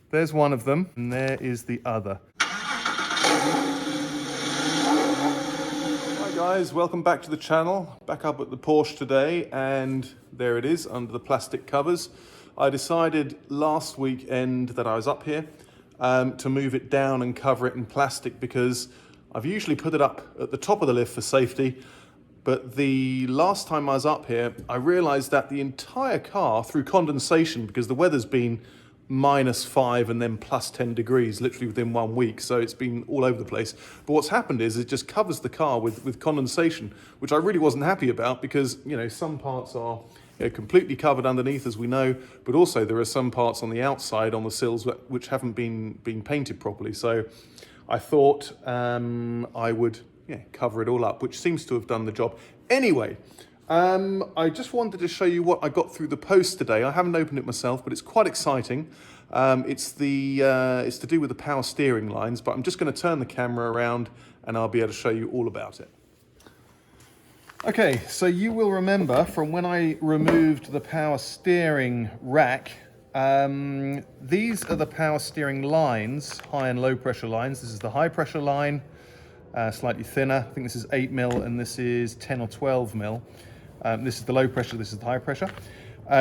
There's one of them, and there is the other. Hi guys, welcome back to the channel. Back up at the Porsche today, and there it is under the plastic covers. I decided last weekend that I was up here to move it down and cover it in plastic, because I've usually put it up at the top of the lift for safety. But the last time I was up here, I realized that the entire car, through condensation, because the weather's been -5 and then +10 degrees literally within 1 week, so it's been all over the place. But what's happened is it just covers the car with condensation, which I really wasn't happy about, because some parts are completely covered underneath, as we know, but also there are some parts on the outside on the sills which haven't been painted properly. So I thought I would cover it all up, which seems to have done the job. Anyway, I just wanted to show you what I got through the post today. I haven't opened it myself, but it's quite exciting. It's to do with the power steering lines, but I'm just going to turn the camera around and I'll be able to show you all about it. Okay, so you will remember from when I removed the power steering rack, these are the power steering lines, high and low pressure lines. This is the high pressure line, slightly thinner. I think this is 8mm and this is 10 or 12mm. This is the low pressure, this is the high pressure.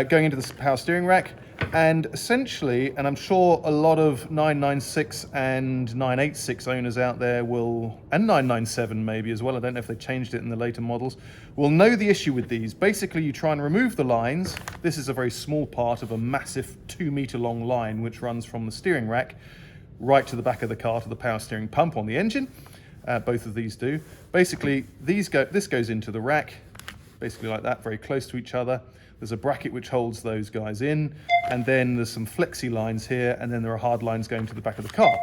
Going into this power steering rack, and essentially, and I'm sure a lot of 996 and 986 owners out there will, and 997 maybe as well, I don't know if they changed it in the later models, will know the issue with these. Basically, you try and remove the lines. This is a very small part of a massive 2-meter long line which runs from the steering rack right to the back of the car to the power steering pump on the engine. Both of these do. Basically, this goes into the rack, basically like that, very close to each other. There's a bracket which holds those guys in, and then there's some flexi lines here, and then there are hard lines going to the back of the car.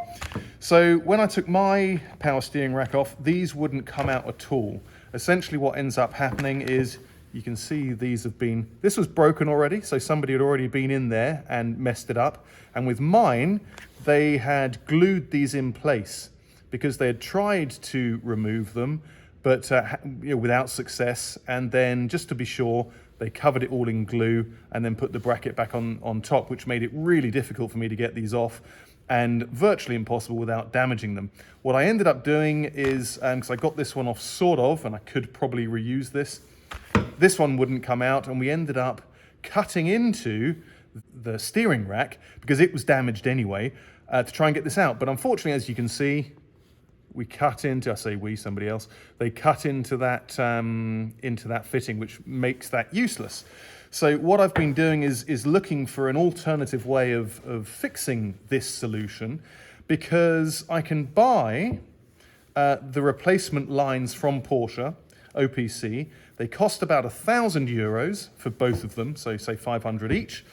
So when I took my power steering rack off, these wouldn't come out at all. Essentially what ends up happening is, you can see this was broken already, so somebody had already been in there and messed it up. And with mine, they had glued these in place because they had tried to remove them, but without success. And then, just to be sure, they covered it all in glue and then put the bracket back on top, which made it really difficult for me to get these off, and virtually impossible without damaging them. What I ended up doing is, because I got this one off sort of, and I could probably reuse this one wouldn't come out, and we ended up cutting into the steering rack because it was damaged anyway, to try and get this out. But unfortunately, as you can see, we cut into, I say we, somebody else, they cut into that fitting, which makes that useless. So what I've been doing is looking for an alternative way of fixing this solution, because I can buy the replacement lines from Porsche, OPC. They cost about €1,000 for both of them, so say 500 each.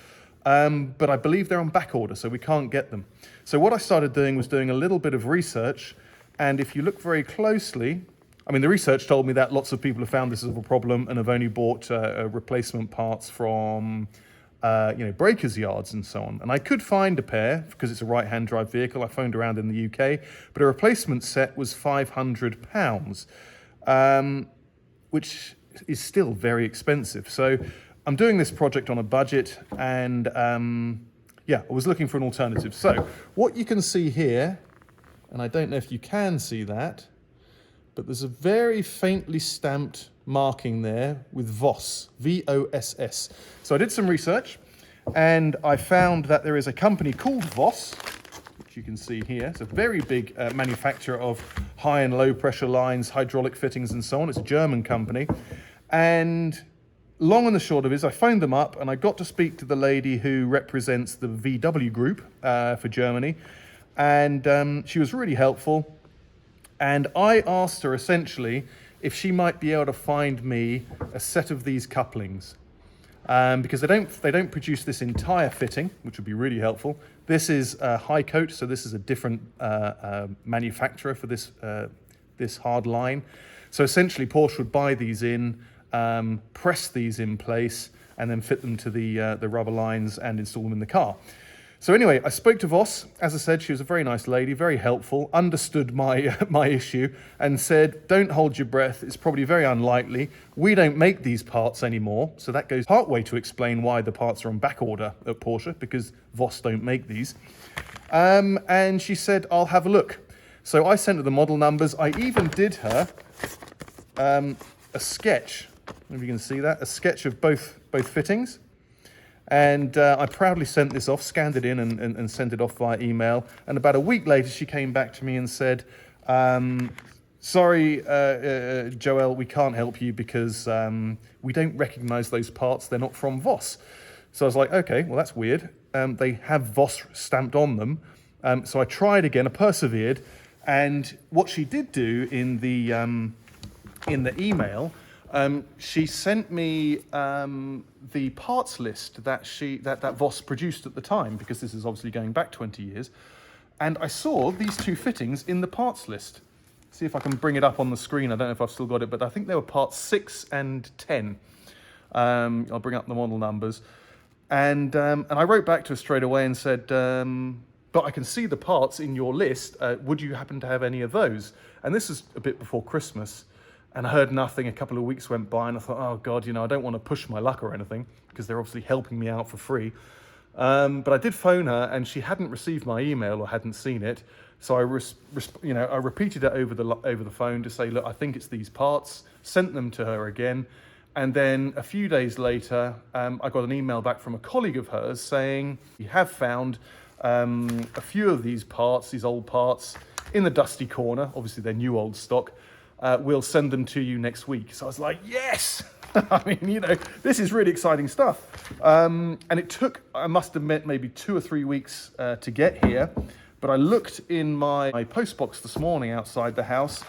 But I believe they're on back order, so we can't get them. So what I started doing was doing a little bit of research. And if you look very closely, I mean, the research told me that lots of people have found this as a problem and have only bought replacement parts from breakers yards and so on. And I could find a pair, because it's a right-hand drive vehicle. I phoned around in the UK, but a replacement set was £500, which is still very expensive. So I'm doing this project on a budget, and I was looking for an alternative. So what you can see here, and I don't know if you can see that, but there's a very faintly stamped marking there with Voss, V-O-S-S. So I did some research, and I found that there is a company called Voss, which you can see here. It's a very big manufacturer of high and low pressure lines, hydraulic fittings and so on. It's a German company. And long and the short of it is, I phoned them up and I got to speak to the lady who represents the VW group for Germany. And she was really helpful, and I asked her essentially if she might be able to find me a set of these couplings, because they don't produce this entire fitting, which would be really helpful. This is high coat, so this is a different manufacturer for this hard line. So essentially, Porsche would buy these in, press these in place, and then fit them to the rubber lines and install them in the car. So anyway, I spoke to Voss. As I said, she was a very nice lady, very helpful, understood my my issue, and said, don't hold your breath. It's probably very unlikely. We don't make these parts anymore. So that goes partway to explain why the parts are on back order at Porsche, because Voss don't make these. And she said, I'll have a look. So I sent her the model numbers. I even did her a sketch. I don't know if you can see that, a sketch of both fittings. And I proudly sent this off, scanned it in and sent it off via email. And about a week later, she came back to me and said, sorry, Joël, we can't help you because we don't recognize those parts. They're not from Voss. So I was like, okay, well, that's weird. They have Voss stamped on them. So I tried again, I persevered. And what she did do in the email, she sent me the parts list that Voss produced at the time, because this is obviously going back 20 years. And I saw these two fittings in the parts list. See if I can bring it up on the screen. I don't know if I've still got it, but I think they were parts 6 and 10. I'll bring up the model numbers. And I wrote back to her straight away and said, but I can see the parts in your list. Would you happen to have any of those? And this is a bit before Christmas. And I heard nothing. A couple of weeks went by and I thought, oh God, I don't want to push my luck or anything because they're obviously helping me out for free. But I did phone her and she hadn't received my email or hadn't seen it. So I repeated it over the phone to say, look, I think it's these parts, sent them to her again. And then a few days later, I got an email back from a colleague of hers saying, we have found a few of these parts, these old parts, in the dusty corner. Obviously, they're new old stock. We'll send them to you next week. So I was like, yes! I mean, this is really exciting stuff. And it took, I must admit, maybe 2 or 3 weeks to get here. But I looked in my post box this morning outside the house.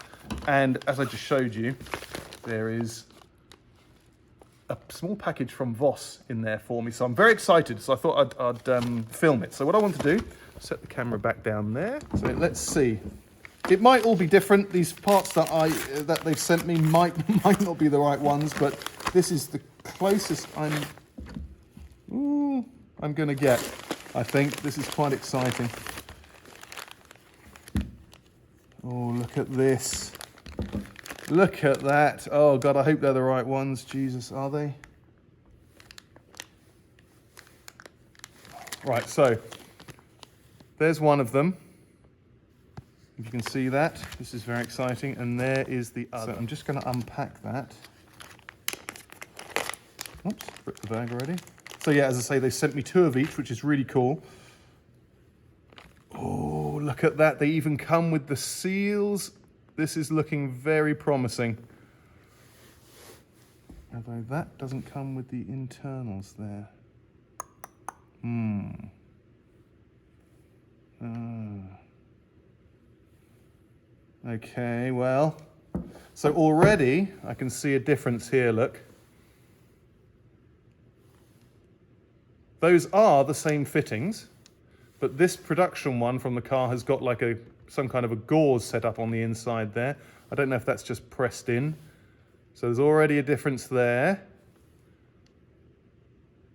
And as I just showed you, there is a small package from Voss in there for me. So I'm very excited. So I thought I'd film it. So what I want to do, set the camera back down there. So let's see. It might all be different. These parts that they've sent me might not be the right ones, but this is the closest I'm going to get. I think this is quite exciting. Oh, look at this. Look at that. Oh God, I hope they're the right ones. Jesus, are they? Right, so there's one of them. If you can see that, this is very exciting. And there is the other. So I'm just going to unpack that. Oops, ripped the bag already. So yeah, as I say, they sent me 2 of each, which is really cool. Oh, look at that. They even come with the seals. This is looking very promising. Although that doesn't come with the internals there. Okay, well, so already I can see a difference here, look. Those are the same fittings, but this production one from the car has got like some kind of a gauze set up on the inside there. I don't know if that's just pressed in. So there's already a difference there.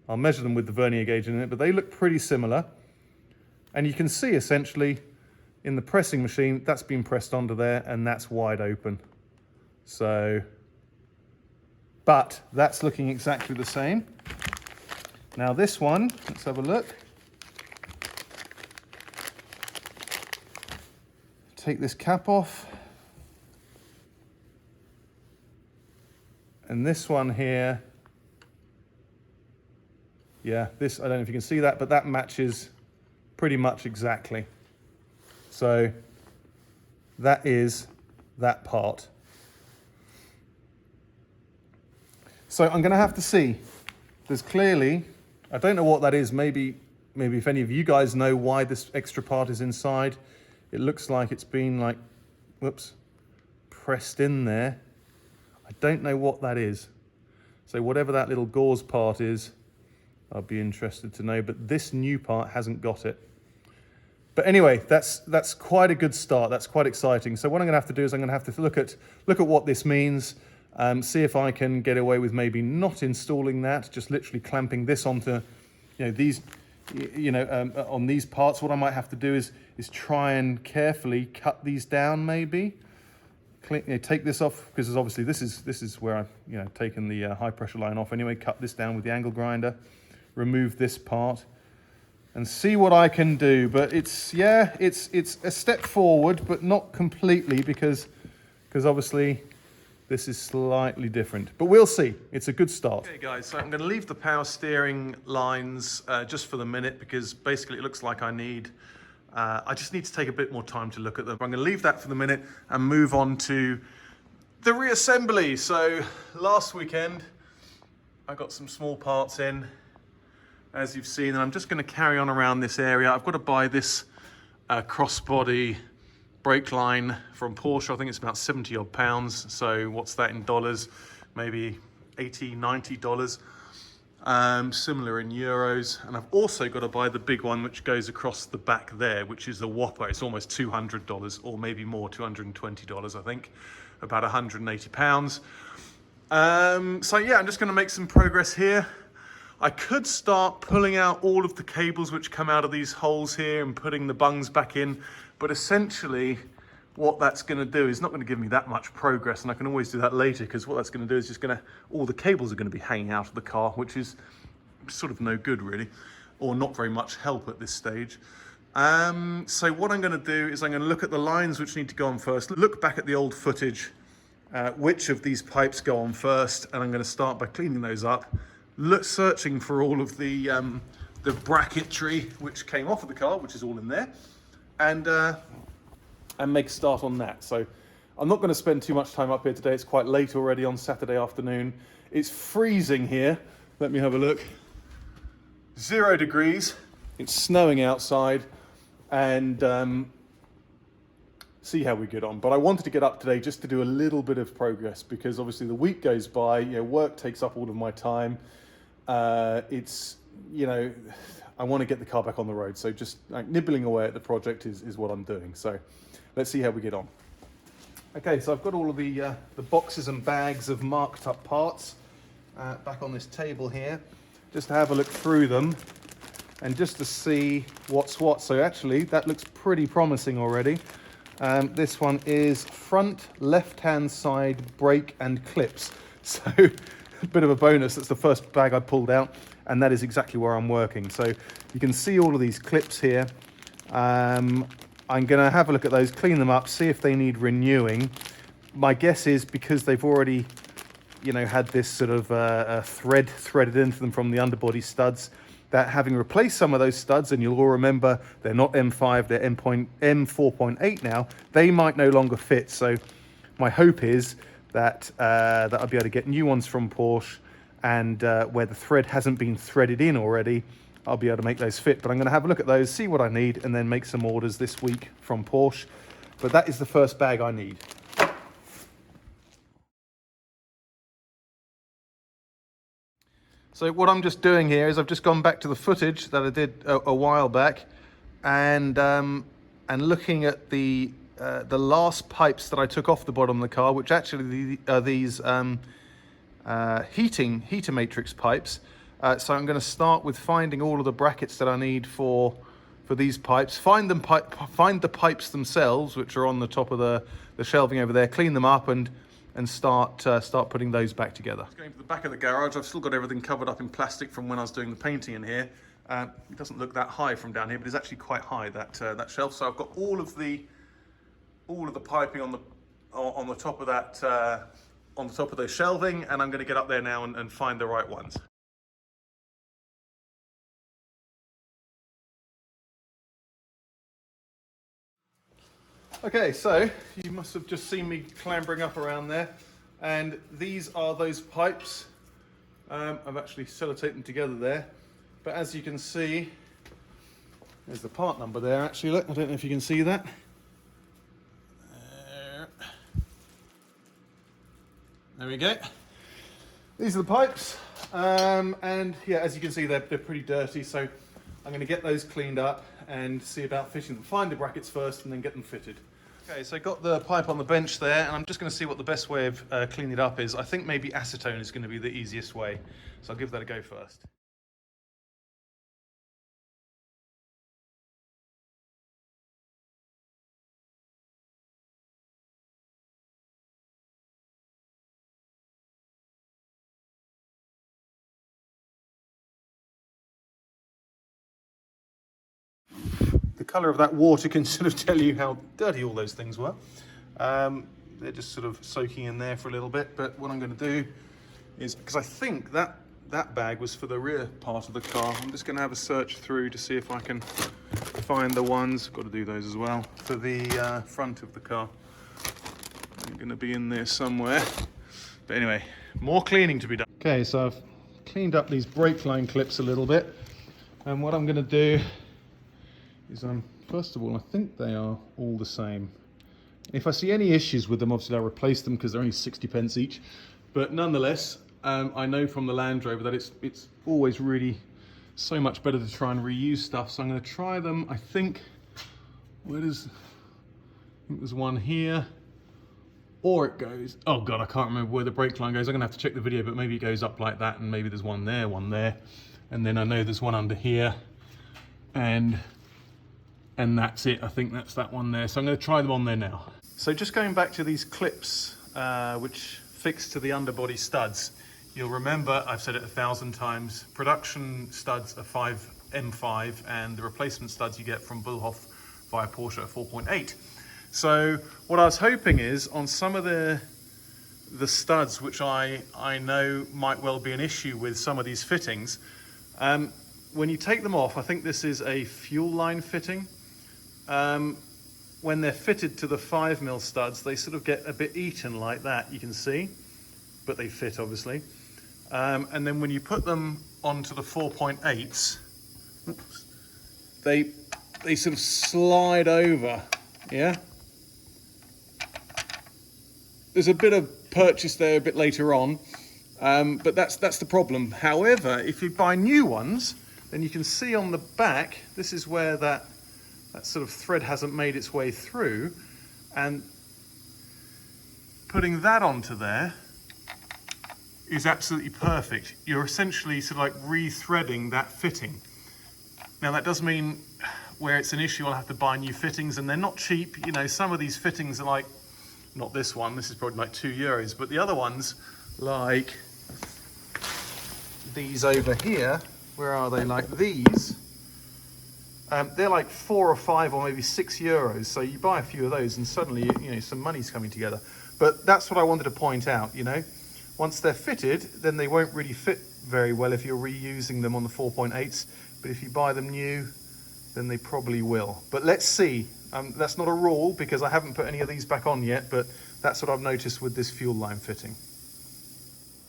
I'll measure them with the vernier gauge in it, but they look pretty similar. And you can see essentially in the pressing machine, that's been pressed onto there and that's wide open. So, but that's looking exactly the same. Now this one, let's have a look. Take this cap off. And this one here, yeah, this, I don't know if you can see that, but that matches pretty much exactly. So that is that part. So I'm going to have to see. There's clearly, I don't know what that is. Maybe if any of you guys know why this extra part is inside, it looks like it's been like, whoops, pressed in there. I don't know what that is. So whatever that little gauze part is, I'll be interested to know. But this new part hasn't got it. But anyway, that's quite a good start. That's quite exciting. So what I'm going to have to do is I'm going to have to look at what this means, see if I can get away with maybe not installing that, just literally clamping this onto, these on these parts, what I might have to do is try and carefully cut these down, maybe. Take this off, because obviously this is where I've taken the high pressure line off anyway. Cut this down with the angle grinder, remove this part, and see what I can do. But it's a step forward, but not completely, because obviously this is slightly different. But we'll see. It's a good start. Okay, guys, so I'm going to leave the power steering lines just for the minute, because basically it looks like I just need to take a bit more time to look at them. I'm going to leave that for the minute and move on to the reassembly. So last weekend, I got some small parts in, as you've seen, and I'm just going to carry on around this area. I've got to buy this crossbody brake line from Porsche. I think it's about 70 odd pounds. So what's that in dollars? Maybe $80, $90. Similar in euros. And I've also got to buy the big one which goes across the back there, which is a whopper. It's almost $200, or maybe more, $220 I think, about 180 pounds. So yeah, I'm just going to make some progress here. I could start pulling out all of the cables which come out of these holes here and putting the bungs back in, but essentially what that's going to do is not going to give me that much progress, and I can always do that later, because what that's going to do is just all the cables are going to be hanging out of the car, which is sort of no good really, or not very much help at this stage. So what I'm going to do is I'm going to look at the lines which need to go on first, look back at the old footage, which of these pipes go on first, and I'm going to start by cleaning those up, searching for all of the bracketry which came off of the car, which is all in there, and make a start on that. So I'm not going to spend too much time up here today. It's quite late already on Saturday afternoon. It's freezing here. Let me have a look. 0 degrees. It's snowing outside, and see how we get on. But I wanted to get up today just to do a little bit of progress, because obviously the week goes by, work takes up all of my time. I want to get the car back on the road. So just nibbling away at the project is what I'm doing. So let's see how we get on. Okay, so I've got all of the boxes and bags of marked up parts back on this table here, just to have a look through them and just to see what's what. So actually that looks pretty promising already. This one is front left-hand side brake and clips. So a bit of a bonus. That's the first bag I pulled out, and that is exactly where I'm working. So you can see all of these clips here. I'm going to have a look at those, clean them up, see if they need renewing. My guess is because they've already, had this sort of thread threaded into them from the underbody studs, that having replaced some of those studs, and you'll all remember they're not M5, they're M4.8 now, they might no longer fit. So my hope is that I'll be able to get new ones from Porsche, and where the thread hasn't been threaded in already, I'll be able to make those fit. But I'm going to have a look at those, see what I need, and then make some orders this week from Porsche. But that is the first bag I need. So what I'm just doing here is I've just gone back to the footage that I did a while back, and looking at the last pipes that I took off the bottom of the car, which actually are these heater matrix pipes. So I'm going to start with finding all of the brackets that I need for these pipes. Find the pipes themselves, which are on the top of the shelving over there. Clean them up and start putting those back together. Going to the back of the garage, I've still got everything covered up in plastic from when I was doing the painting in here. It doesn't look that high from down here, but it's actually quite high, that shelf. So I've got all of the piping on the top of that on the top of those shelving, and I'm going to get up there now and find the right ones. Okay, so you must have just seen me clambering up around there, and these are those pipes. I've actually sellotaped them together there, but as you can see, there's the part number there actually. Look, I don't know if you can see that. There we go. These are the pipes, and yeah, as you can see, they're pretty dirty, so I'm going to get those cleaned up and see about fitting them. Find the brackets first and then get them fitted. Okay, so I got the pipe on the bench there, and I'm just going to see what the best way of cleaning it up is. I think maybe acetone is going to be the easiest way, so I'll give that a go first. colour of that water can sort of tell you how dirty all those things were. They're just sort of soaking in there for a little bit, but what I'm going to do is, because I think that bag was for the rear part of the car, I'm just going to have a search through to see if I can find the ones, got to do those as well, for the front of the car. They're going to be in there somewhere. But anyway, more cleaning to be done. Okay, so I've cleaned up these brake line clips a little bit, and what I'm going to do is, first of all, I think they are all the same. If I see any issues with them, obviously I'll replace them because they're only 60 pence each. But nonetheless, I know from the Land Rover that it's always really so much better to try and reuse stuff. So I'm going to try them. I think there's one here, or it goes, oh God, I can't remember where the brake line goes. I'm going to have to check the video, but maybe it goes up like that, and maybe there's one there, and then I know there's one under here, and that's it. I think that's that one there. So I'm going to try them on there now. So just going back to these clips, which fix to the underbody studs. You'll remember, I've said it 1,000 times, production studs are 5M5 and the replacement studs you get from Bullhoff via Porsche are 4.8. So what I was hoping is, on some of the studs, which I know might well be an issue with some of these fittings, when you take them off, I think this is a fuel line fitting. When they're fitted to the 5mm studs, they sort of get a bit eaten like that, you can see, but they fit obviously. And then when you put them onto the 4.8s, they sort of slide over, yeah? There's a bit of purchase there a bit later on, but that's the problem. However, if you buy new ones, then you can see on the back, this is where that sort of thread hasn't made its way through, and putting that onto there is absolutely perfect. You're essentially sort of like re-threading that fitting. Now that does mean where it's an issue, I'll have to buy new fittings, and they're not cheap. You know, some of these fittings are like, not this one, this is probably like €2, but the other ones, like these over here, where are they, like these, they're like 4 or 5 or maybe €6. So you buy a few of those and suddenly, you know, some money's coming together. But that's what I wanted to point out, you know. Once they're fitted, then they won't really fit very well if you're reusing them on the 4.8s. But if you buy them new, then they probably will. But let's see. That's not a rule because I haven't put any of these back on yet, but that's what I've noticed with this fuel line fitting.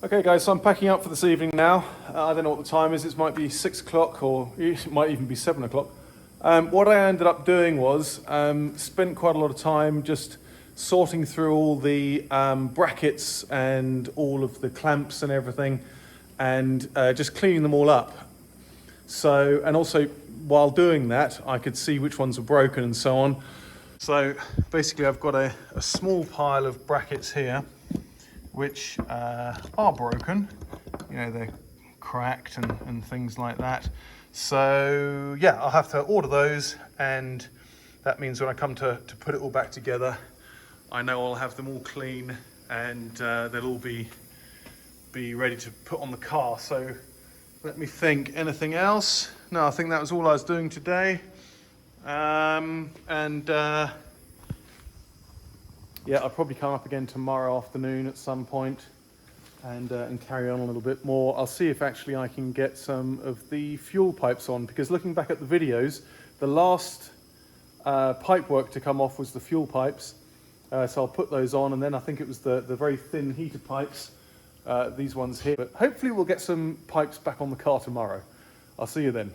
Okay guys, so I'm packing up for this evening now. I don't know what the time is. It might be 6 o'clock or it might even be 7 o'clock. What I ended up doing was spent quite a lot of time just sorting through all the brackets and all of the clamps and everything, and just cleaning them all up. So, and also while doing that, I could see which ones were broken and so on. So basically I've got a small pile of brackets here, which are broken. You know, they're cracked and things like that. So yeah, I'll have to order those, and that means when I come to put it all back together, I know I'll have them all clean, and they'll all be ready to put on the car. So let me think, anything else? No, I think that was all I was doing today. Yeah, I'll probably come up again tomorrow afternoon at some point and carry on a little bit more. I'll see if actually I can get some of the fuel pipes on, because looking back at the videos, the last pipe work to come off was the fuel pipes. So I'll put those on, and then I think it was the very thin heater pipes, these ones here. But hopefully we'll get some pipes back on the car tomorrow. I'll see you then.